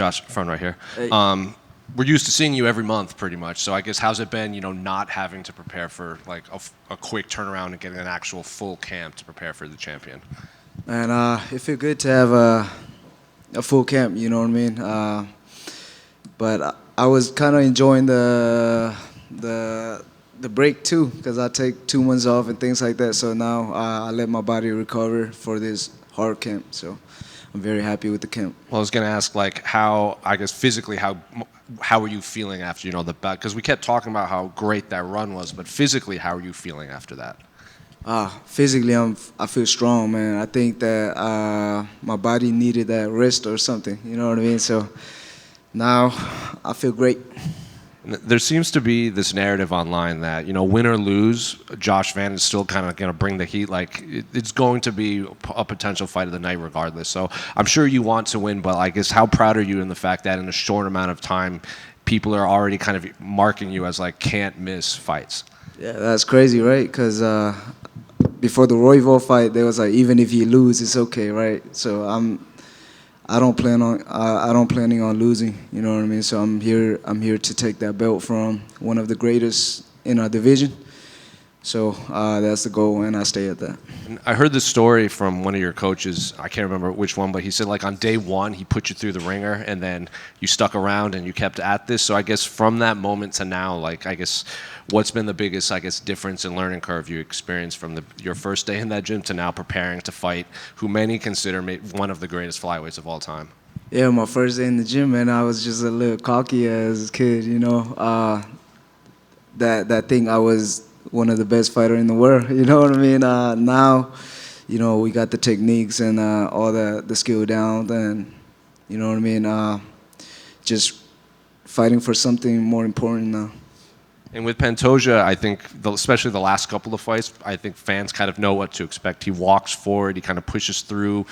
Josh, front right here. Hey. We're used to seeing you every month, pretty much. So I guess how's it been, not having to prepare for like a quick turnaround and getting an actual full camp to prepare for the champion? And it feels good to have a full camp, you know what I mean? But I was kind of enjoying the break too, because I take 2 months off and things like that. So now I let my body recover for this hard camp. So I'm very happy with the camp. Well, I was going to ask, like, how, I guess, physically, how were you feeling after, the bout? Because we kept talking about how great that run was, but physically, how are you feeling after that? Physically, I feel strong, man. I think that my body needed that rest or something, you know what I mean? So now I feel great. There seems to be this narrative online that, win or lose, Josh Van is still kind of going to bring the heat. Like, it's going to be a potential fight of the night regardless. So I'm sure you want to win, but I guess how proud are you in the fact that in a short amount of time, people are already kind of marking you as, like, can't miss fights? Yeah, that's crazy, right? Because before the Royval fight, there was like, even if you lose, it's okay, right? So I don't plan on losing. You know what I mean? So I'm here to take that belt from one of the greatest in our division. So that's the goal, and I stay at that. And I heard this story from one of your coaches. I can't remember which one, but he said, like, on day one, he put you through the ringer, and then you stuck around and you kept at this. So I guess from that moment to now, like, I guess what's been the biggest, difference in learning curve you experienced from your first day in that gym to now preparing to fight who many consider one of the greatest flyweights of all time? Yeah, my first day in the gym, man, I was just a little cocky as a kid, That thing, I was one of the best fighters in the world, you know what I mean? Now, we got the techniques and all the skill down, and you know what I mean? Just fighting for something more important now. And with Pantoja, I think, especially the last couple of fights, I think fans kind of know what to expect. He walks forward, he kind of pushes through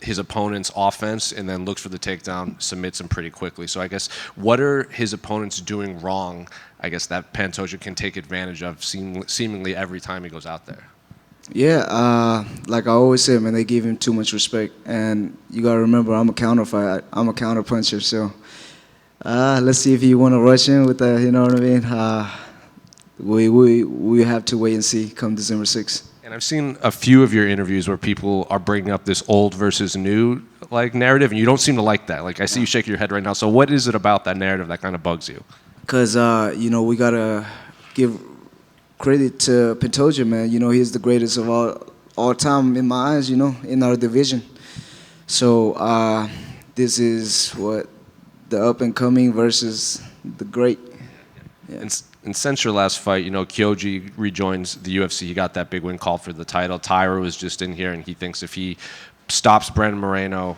his opponent's offense and then looks for the takedown, submits him pretty quickly. So I guess, what are his opponents doing wrong, I guess, that Pantoja can take advantage of seemingly every time he goes out there? Yeah, like I always say, man, they give him too much respect. And you got to remember, I'm a counter puncher. So let's see if you want to rush in with that, you know what I mean? We have to wait and see come December 6th. And I've seen a few of your interviews where people are bringing up this old versus new narrative, and you don't seem to like that. Like, I see you shaking your head right now. So what is it about that narrative that kind of bugs you? Because, we got to give credit to Pantoja, man. He's the greatest of all time in my eyes, in our division. So this is what the up-and-coming versus the great. Yeah. And since your last fight, Kyoji rejoins the UFC. He got that big win call for the title. Tyra was just in here, and he thinks if he stops Brandon Moreno,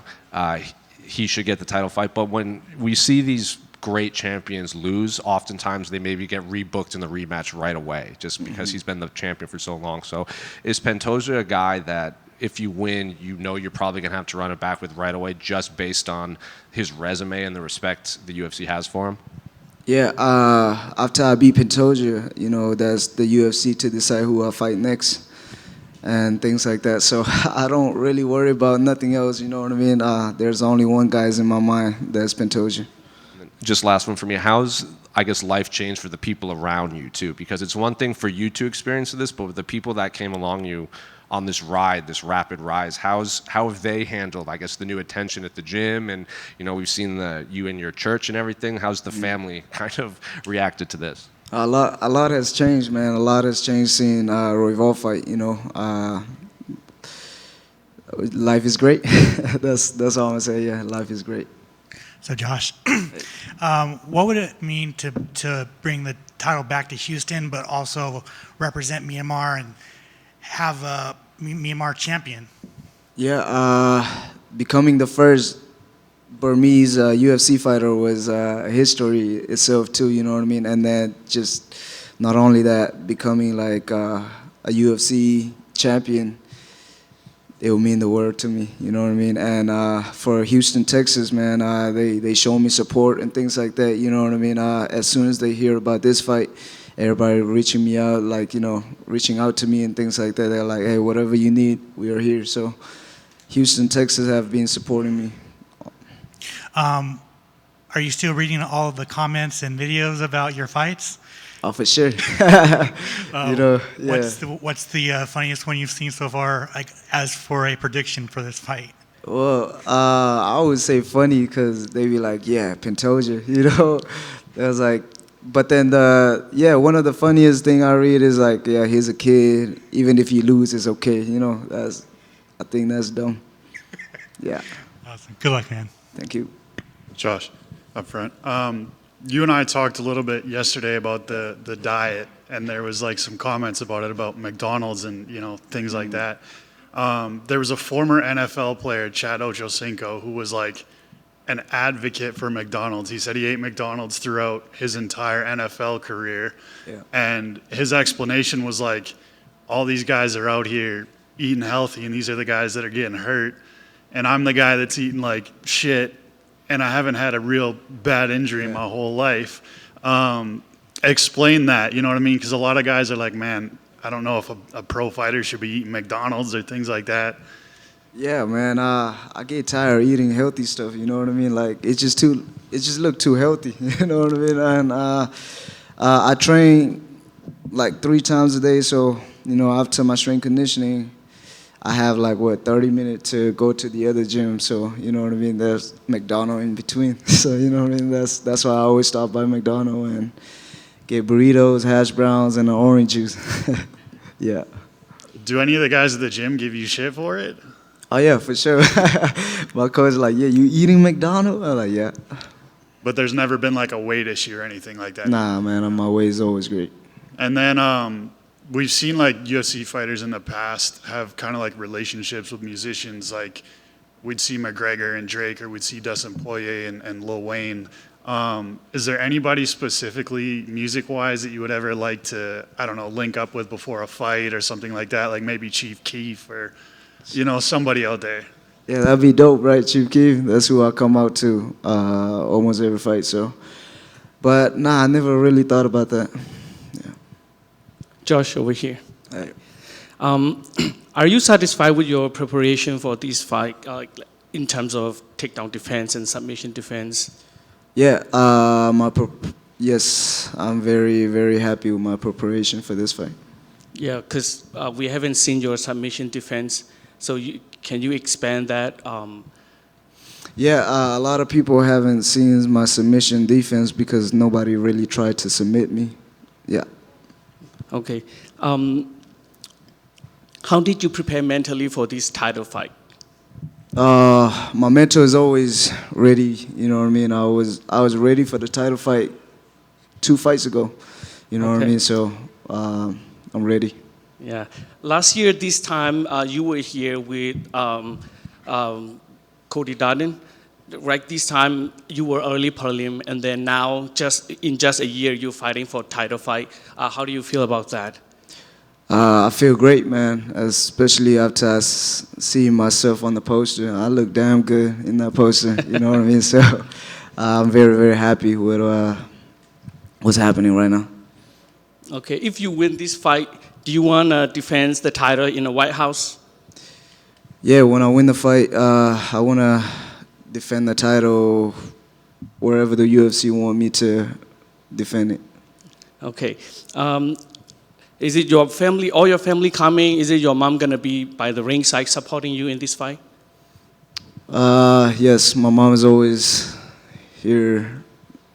he should get the title fight. But when we see these great champions lose, oftentimes they maybe get rebooked in the rematch right away just because he's been the champion for so long. So is Pantoja a guy that if you win, you're probably going to have to run it back with right away just based on his resume and the respect the UFC has for him? Yeah, after I beat Pantoja, that's the UFC to decide who I fight next and things like that. So I don't really worry about nothing else, you know what I mean? There's only one guy's in my mind, that's Pantoja. Just last one for me. How's, I guess, life changed for the people around you, too? Because it's one thing for you to experience this, but with the people that came along you on this ride, this rapid rise, how have they handled, I guess, the new attention at the gym? And, we've seen you in your church and everything. How's the family kind of reacted to this? A lot has changed, man. A lot has changed seeing Royval fight, Life is great. That's all I'm going to say, yeah, life is great. So, Josh, what would it mean to bring the title back to Houston, but also represent Myanmar and have a Myanmar champion? Yeah, becoming the first Burmese UFC fighter was history itself too, you know what I mean? And then just not only that, becoming like a UFC champion, it will mean the world to me, you know what I mean? And for Houston, Texas, man, they show me support and things like that, you know what I mean? As soon as they hear about this fight, everybody reaching me out, reaching out to me and things like that. They're like, hey, whatever you need, we are here. So Houston, Texas have been supporting me. are you still reading all of the comments and videos about your fights? Oh, for sure. You know, yeah. What's the funniest one you've seen so far, like as for a prediction for this fight? Well, I would say funny because they be like, yeah, Pantoja, you know. That was like, but then one of the funniest thing I read is like, yeah, he's a kid. Even if you lose, it's okay. You know, I think that's dumb. Yeah. Awesome. Good luck, man. Thank you. Josh, up front. You and I talked a little bit yesterday about the diet, and there was like some comments about it, about McDonald's and, you know, things like that. There was a former NFL player, Chad Ochocinco, who was like an advocate for McDonald's. He said he ate McDonald's throughout his entire NFL career. Yeah. And his explanation was like, all these guys are out here eating healthy, and these are the guys that are getting hurt. And I'm the guy that's eating like shit, and I haven't had a real bad injury in my whole life. Explain that, you know what I mean? Because a lot of guys are like, man, I don't know if a pro fighter should be eating McDonald's or things like that. Yeah, man. I get tired of eating healthy stuff. You know what I mean? Like it just look too healthy. You know what I mean? And I train like 3 times a day. So you know, after my strength conditioning, I have like 30 minutes to go to the other gym. So you know what I mean? There's McDonald's in between. So you know what I mean? That's why I always stop by McDonald's and get burritos, hash browns, and an orange juice. Yeah. Do any of the guys at the gym give you shit for it? Oh yeah, for sure. My coach is like, yeah, you eating McDonald's? I'm like, yeah. But there's never been like a weight issue or anything like that? Nah, man, my weight is always great. And then we've seen like UFC fighters in the past have kind of like relationships with musicians. Like we'd see McGregor and Drake, or we'd see Dustin Poirier and Lil Wayne. Is there anybody specifically music-wise that you would ever like to, I don't know, link up with before a fight or something like that? Like maybe Chief Keef or, you know, somebody out there. Yeah, that'd be dope, right, Chief Keef? That's who I come out to almost every fight. So, but nah, I never really thought about that. Yeah. Josh, over here. Hey. Are you satisfied with your preparation for this fight, in terms of takedown defense and submission defense? Yeah, yes, I'm very, very happy with my preparation for this fight. Yeah, because we haven't seen your submission defense, so can you expand that? Yeah, a lot of people haven't seen my submission defense because nobody really tried to submit me. Yeah. Okay. How did you prepare mentally for this title fight? My mentor is always ready. You know what I mean. I was ready for the title fight 2 fights ago. You know what I mean. So I'm ready. Yeah. Last year, this time you were here with Cody Darden. Right. This time you were early prelim, and then now in just a year you're fighting for title fight. How do you feel about that? I feel great, man, especially after I see myself on the poster. I look damn good in that poster, you know what I mean? So I'm very, very happy with what's happening right now. Okay, if you win this fight, do you want to defend the title in the White House? Yeah, when I win the fight, I want to defend the title wherever the UFC want me to defend it. Okay. Is it your family, all your family coming? Is it your mom going to be by the ringside supporting you in this fight? Yes, my mom is always here,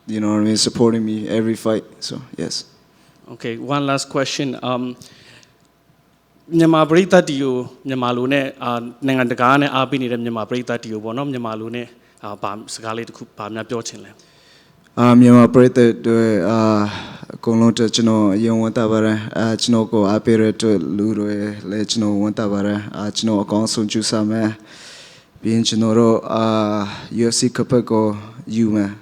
you know what I mean, supporting me every fight, so yes. Okay, one last question. မြန်မာပရိသတ်တီကိုမြန်မာလူနဲ့နိုင်ငံတကာနဲ့အားပေးနေတဲ့မြန်မာပရိသတ်တီကိုပေါ့နော်မြန်မာလူနဲ့ဗာစကားလေးတစ်ခုဗာများပြောချင်လဲ မြန်မာပရိသတ်တွေအကုန်လုံးကျွန်တော်အရင်ဝန်တာပါတယ်ကျွန်တော်ကိုအားပေးရတဲ့လူတွေလည်းကျွန်တော်ဝန်တာပါတယ်ကျွန်တော်အကောင်းဆုံးကြိုးစားမယ်ပြီးရင်ကျွန်တော်တို့UFC ကပ်ကိုယူမယ်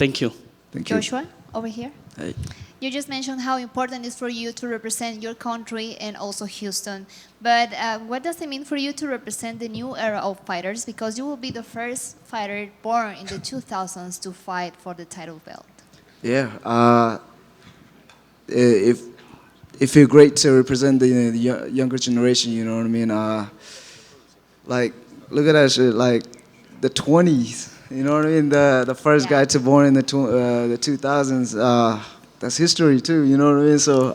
Thank you. Thank you. Joshua, over here. Hey. You just mentioned how important it is for you to represent your country and also Houston. But what does it mean for you to represent the new era of fighters? Because you will be the first fighter born in the 2000s to fight for the title belt. Yeah. It feels great to represent the younger generation, you know what I mean? Like, look at that shit. Like, the 20s. You know what I mean? The first Yeah. guy to born in the 2000s. That's history too. You know what I mean? So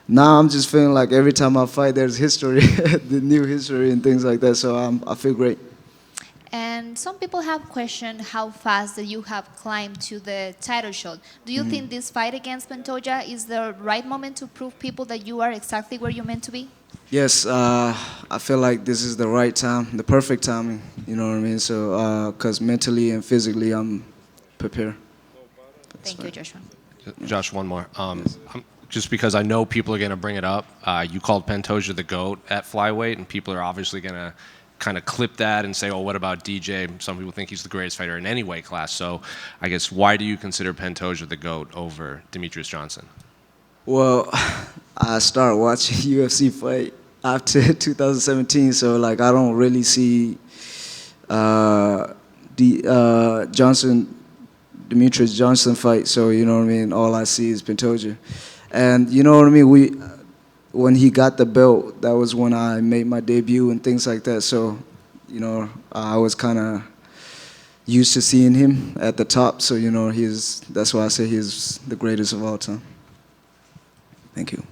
now I'm just feeling like every time I fight, there's history, the new history and things like that. So I feel great. And some people have questioned how fast that you have climbed to the title shot. Do you think this fight against Pantoja is the right moment to prove people that you are exactly where you're meant to be? Yes, I feel like this is the right time, the perfect timing. You know what I mean? So, because mentally and physically, I'm prepared. Thank you, Joshua. Josh, one more. Just because I know people are going to bring it up, you called Pantoja the GOAT at flyweight, and people are obviously going to kind of clip that and say, oh, what about DJ? Some people think he's the greatest fighter in any weight class. So I guess why do you consider Pantoja the GOAT over Demetrius Johnson? Well, I started watching UFC fight after 2017, so like I don't really see Demetrius Johnson fight. So you know what I mean. All I see is Pantoja, and you know what I mean. When he got the belt, that was when I made my debut and things like that. So, you know, I was kind of used to seeing him at the top. So, you know, that's why I say he's the greatest of all time. Thank you.